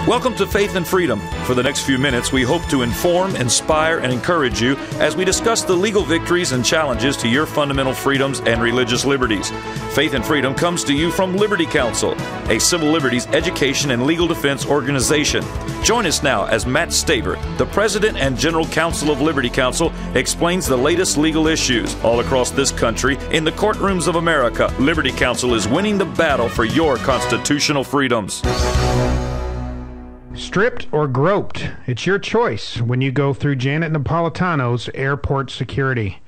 Welcome to Faith and Freedom. For the next few minutes, we hope to inform, inspire, and encourage you as we discuss the legal victories and challenges to your fundamental freedoms and religious liberties. Faith and Freedom comes to you from Liberty Counsel, a civil liberties education and legal defense organization. Join us now as Matt Staver, the President and General Counsel of Liberty Counsel, explains the latest legal issues all across this country in the courtrooms of America. Liberty Counsel is winning the battle for your constitutional freedoms. Stripped or groped? It's your choice when you go through Janet Napolitano's airport security.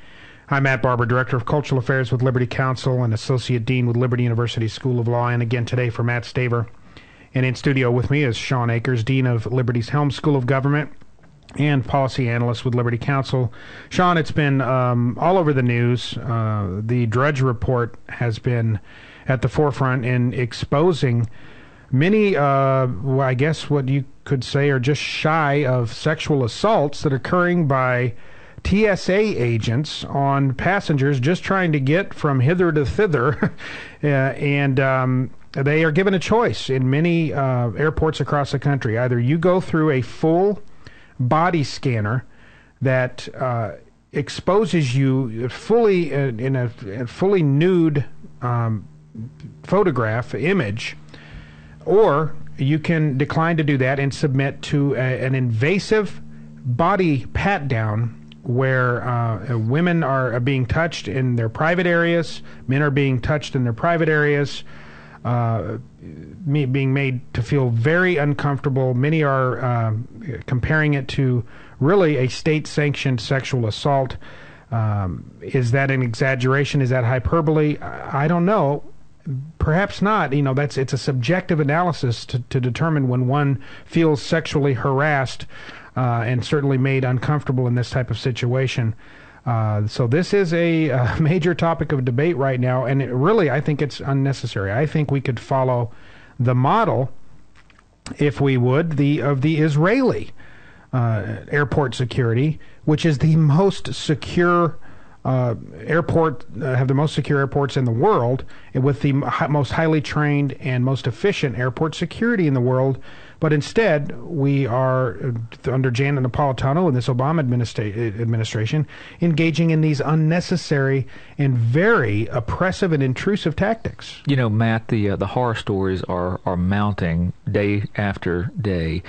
I'm Matt Barber, Director of Cultural Affairs with Liberty Counsel and Associate Dean with Liberty University School of Law, and again today for Matt Staver. And in studio with me is Shawn Akers, Dean of Liberty's Helm School of Government and Policy Analyst with Liberty Counsel. Shawn, it's been all over the news. The Drudge Report has been at the forefront in exposing many, I guess what you could say are just shy of sexual assaults that are occurring by TSA agents on passengers just trying to get from hither to thither. And they are given a choice in many airports across the country. Either you go through a full body scanner that exposes you fully in a fully nude photograph image, or you can decline to do that and submit to an invasive body pat-down where women are being touched in their private areas, men are being touched in their private areas, being made to feel very uncomfortable. Many are comparing it to really a state-sanctioned sexual assault. Is that an exaggeration? Is that hyperbole? I don't know. Perhaps not. You know, it's a subjective analysis to determine when one feels sexually harassed and certainly made uncomfortable in this type of situation. So this is a major topic of debate right now, and I think it's unnecessary. I think we could follow the model, if we would, of the Israeli airport security, which is the most secure have the most secure airports in the world, and with the most highly trained and most efficient airport security in the world. But instead, we are, under Janet Napolitano and this Obama administration, engaging in these unnecessary and very oppressive and intrusive tactics. You know, Matt, the horror stories are mounting day after day.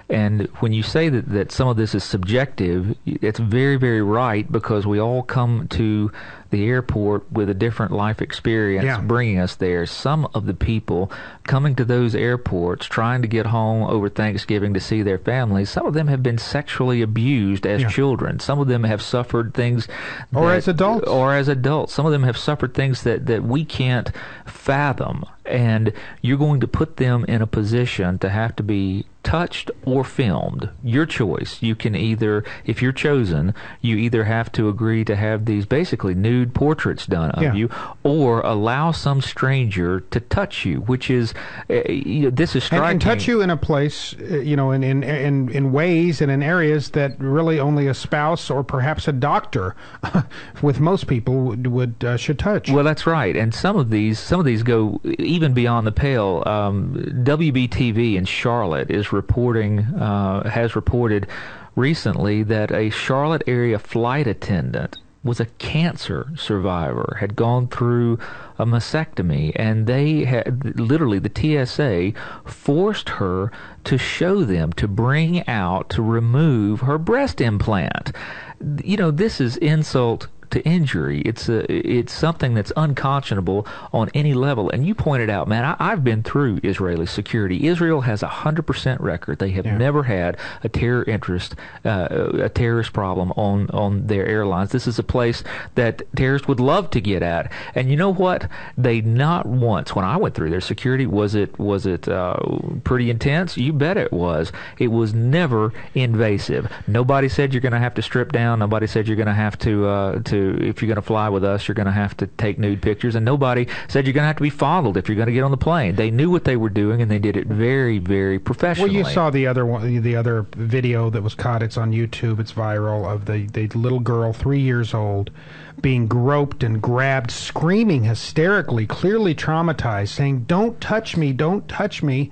And when you say that some of this is subjective, it's very, very right, because we all come to the airport with a different life experience bringing us there. Some of the people coming to those airports trying to get home over Thanksgiving to see their families, some of them have been sexually abused as children. Some of them have suffered things as adults. Or as adults. Some of them have suffered things that we can't fathom. And you're going to put them in a position to have to be touched or filmed. Your choice. You can either, if you're chosen, you either have to agree to have these basically nude portraits done of you, or allow some stranger to touch you, which is, this is striking. And touch you in a place, in ways and in areas that really only a spouse or perhaps a doctor, with most people, should touch. Well, that's right. And some of these go even beyond the pale. WBTV in Charlotte has reported recently that a Charlotte area flight attendant was a cancer survivor, had gone through a mastectomy, and they had literally, the TSA forced her to show them, to bring out, to remove her breast implant. You know, this is insult to injury. It's something that's unconscionable on any level. And you pointed out, man, I've been through Israeli security. Israel has 100% record. They have never had a terrorist problem on their airlines. This is a place that terrorists would love to get at. And you know what? They not once, when I went through their security, was it pretty intense? You bet it was. It was never invasive. Nobody said you're going to have to strip down. Nobody said you're going to have to if you're going to fly with us, you're going to have to take nude pictures. And nobody said you're going to have to be fondled if you're going to get on the plane. They knew what they were doing, and they did it very, very professionally. Well, you saw the other video that was caught. It's on YouTube. It's viral, of the little girl, 3 years old, being groped and grabbed, screaming hysterically, clearly traumatized, saying, "Don't touch me, don't touch me."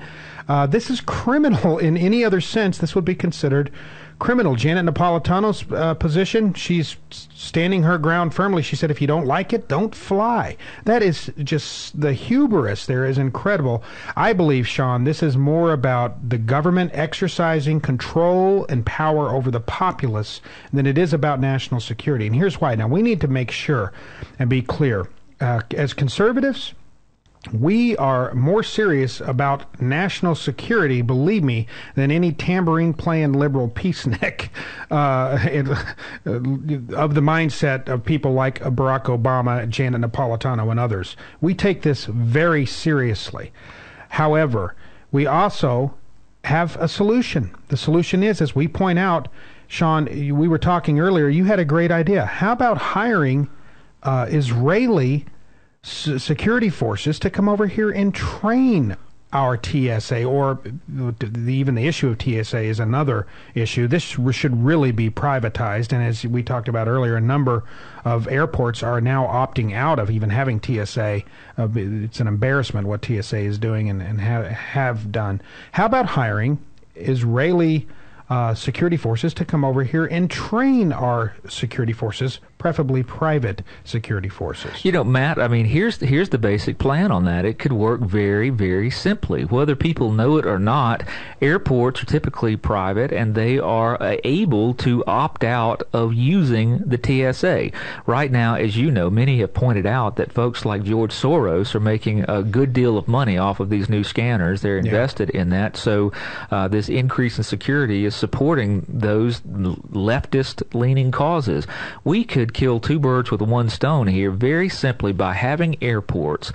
This is criminal in any other sense. This would be considered criminal. Janet Napolitano's position, she's standing her ground firmly. She said, if you don't like it, don't fly. That is just, the hubris there is incredible. I believe, Shawn, this is more about the government exercising control and power over the populace than it is about national security. And here's why. Now, we need to make sure and be clear. As conservatives, we are more serious about national security, believe me, than any tambourine-playing liberal peacenik of the mindset of people like Barack Obama, Janet Napolitano, and others. We take this very seriously. However, we also have a solution. The solution is, as we point out, Shawn, we were talking earlier, you had a great idea. How about hiring Israeli security forces to come over here and train our TSA, or even the issue of TSA is another issue. This should really be privatized, and as we talked about earlier, a number of airports are now opting out of even having TSA. It's an embarrassment what TSA is doing and have done. How about hiring Israeli security forces to come over here and train our security forces, preferably private security forces? You know, Matt, I mean, here's the basic plan on that. It could work very, very simply. Whether people know it or not, airports are typically private, and they are able to opt out of using the TSA. Right now, as you know, many have pointed out that folks like George Soros are making a good deal of money off of these new scanners. They're invested in that. So this increase in security is supporting those leftist-leaning causes. We could kill two birds with one stone here very simply by having airports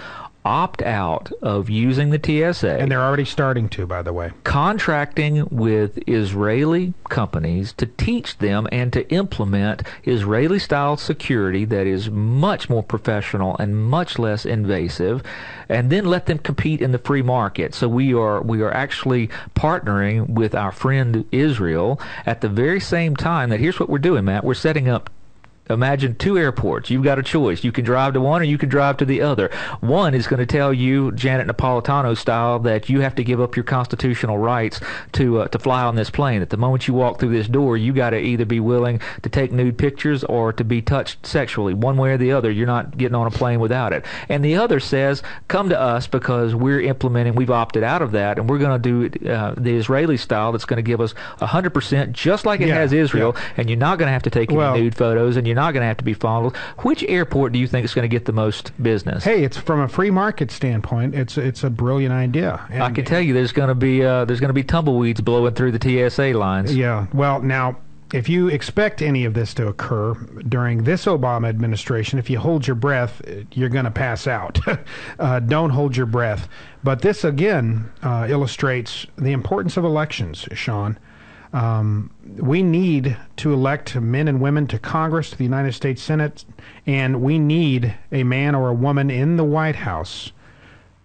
opt out of using the TSA. And they're already starting to, by the way. Contracting with Israeli companies to teach them and to implement Israeli-style security that is much more professional and much less invasive, and then let them compete in the free market. So we are actually partnering with our friend Israel at the very same time that, here's what we're doing, Matt, we're setting up, imagine two airports. You've got a choice. You can drive to one or you can drive to the other. One is going to tell you, Janet Napolitano style, that you have to give up your constitutional rights to fly on this plane. At the moment you walk through this door, you got to either be willing to take nude pictures or to be touched sexually. One way or the other, you're not getting on a plane without it. And the other says, come to us because we've opted out of that, and we're going to do the Israeli style that's going to give us 100%, just like it has Israel, and you're not going to have to take any nude photos, and you're not going to have to be fondled. Which airport do you think is going to get the most business? Hey, it's from a free market standpoint. It's a brilliant idea. And I can tell you, there's going to be tumbleweeds blowing through the TSA lines. Yeah. Well, now, if you expect any of this to occur during this Obama administration, if you hold your breath, you're going to pass out. Don't hold your breath. But this again illustrates the importance of elections, Shawn. We need to elect men and women to Congress, to the United States Senate, and we need a man or a woman in the White House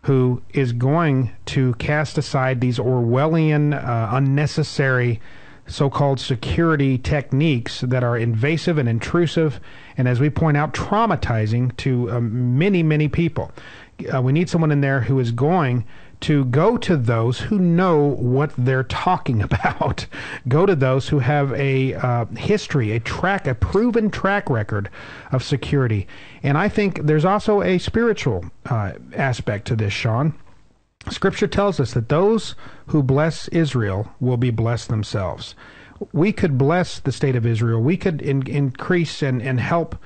who is going to cast aside these Orwellian, unnecessary so-called security techniques that are invasive and intrusive, and as we point out, traumatizing to many, many people. We need someone in there who is going to go to those who know what they're talking about. Go to those who have a history, a proven track record of security. And I think there's also a spiritual aspect to this, Shawn. Scripture tells us that those who bless Israel will be blessed themselves. We could bless the state of Israel. We could increase and help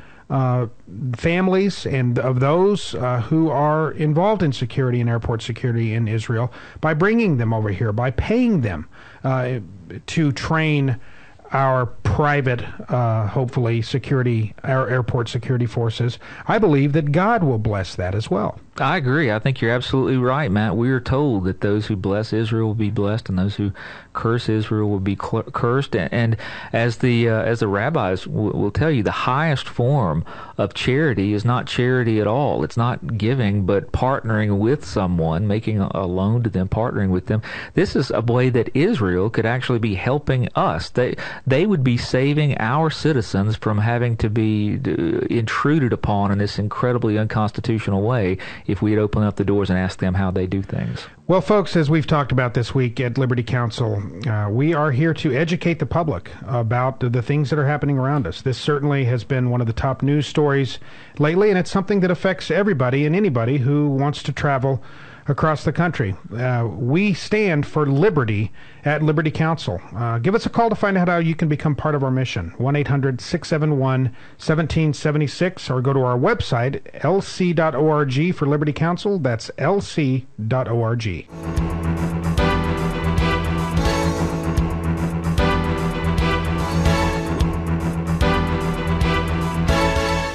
families and of those who are involved in security and airport security in Israel by bringing them over here, by paying them to train our private, hopefully, our airport security forces. I believe that God will bless that as well. I agree. I think you're absolutely right, Matt. We are told that those who bless Israel will be blessed, and those who curse Israel will be cursed. And as the rabbis will tell you, the highest form of charity is not charity at all. It's not giving, but partnering with someone, making a loan to them, partnering with them. This is a way that Israel could actually be helping us. They would be saving our citizens from having to be intruded upon in this incredibly unconstitutional way if we had opened up the doors and asked them how they do things. Well, folks, as we've talked about this week at Liberty Counsel, we are here to educate the public about the things that are happening around us. This certainly has been one of the top news stories lately, and it's something that affects everybody and anybody who wants to travel across the country. We stand for liberty at Liberty Counsel. Give us a call to find out how you can become part of our mission. 1-800-671-1776, or go to our website, lc.org, for Liberty Counsel. That's lc.org.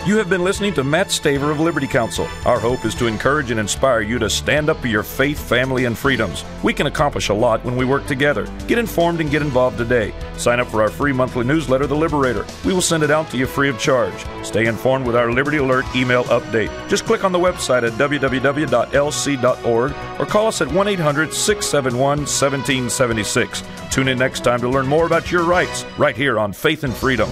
You have been listening to Matt Staver of Liberty Counsel. Our hope is to encourage and inspire you to stand up for your faith, family, and freedoms. We can accomplish a lot when we work together. Get informed and get involved today. Sign up for our free monthly newsletter, The Liberator. We will send it out to you free of charge. Stay informed with our Liberty Alert email update. Just click on the website at www.lc.org or call us at 1-800-671-1776. Tune in next time to learn more about your rights right here on Faith and Freedom.